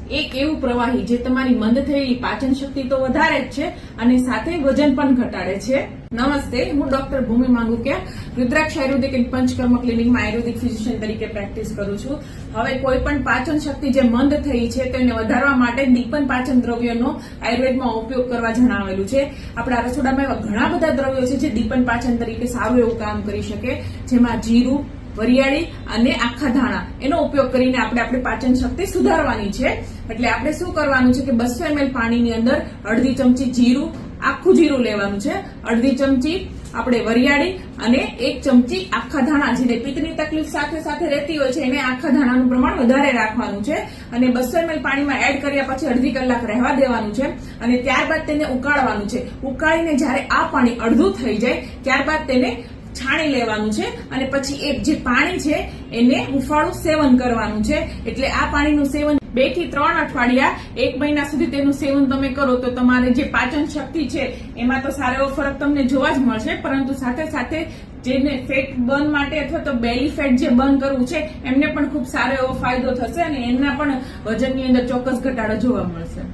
એક એવું પ્રવાહી જે તમારી મંદ થયેલી પાચન શક્તિ તો વધારે જ છે અને સાથે વજન પણ ઘટાડે છે. નમસ્તે, હું ડોક્ટર ભૂમિ માંગુકિયા રુદ્રાક્ષ આયુર્વેદિક એન્ડ પંચકર્મ ક્લિનિકમાં આયુર્વેદિક ફિઝિશિયન તરીકે પ્રેક્ટિસ કરું છું. હવે કોઈ પણ પાચન શક્તિ જે મંદ થઈ છે તેને વધારવા માટે દીપન પાચન દ્રવ્યોનો આયુર્વેદમાં ઉપયોગ કરવા જણાવેલું છે. આપણા રસોડામાં એવા ઘણા બધા દ્રવ્યો છે જે દીપન પાચન તરીકે સારું એવું કામ કરી શકે, જેમાં જીરું, વરિયાળી અને આખા ધાણા એનો ઉપયોગ કરીને આપણે પાચન શક્તિ સુધારવાની છે. એટલે આપણે શું કરવાનું છે કે 200 ml પાણીની અંદર અડધી ચમચી જીરું, આખું જીરું લેવાનું છે, અડધી ચમચી આપણે વરિયાળી અને 1 ચમચી આખા ધાણા. જેને પિત્તની તકલીફ સાથે સાથે રહેતી હોય છે એને આખા ધાણાનું પ્રમાણ વધારે રાખવાનું છે અને 200 ml પાણીમાં એડ કર્યા પછી અડધી કલાક રહેવા દેવાનું છે અને ત્યારબાદ તેને ઉકાળવાનું છે. ઉકાળીને જ્યારે આ પાણી અડધું થઈ જાય ત્યારબાદ તેને છાણી લેવાનું છે અને પછી એ જે પાણી છે એને હુંફાળું સેવન કરવાનું છે. એટલે આ પાણીનું સેવન 2 થી 3 અઠવાડિયા 1 મહિના સુધી તેનું સેવન તમે કરો તો તમારે જે પાચન શક્તિ છે એમાં તો સારો એવો ફરક તમને જોવા જ મળશે, પરંતુ સાથે સાથે જેને ફેટ બર્ન માટે અથવા તો બેલી ફેટ જે બર્ન કરવું છે એમને પણ ખૂબ સારો એવો ફાયદો થશે અને એમના પણ વજનની અંદર ચોક્કસ ઘટાડો જોવા મળશે.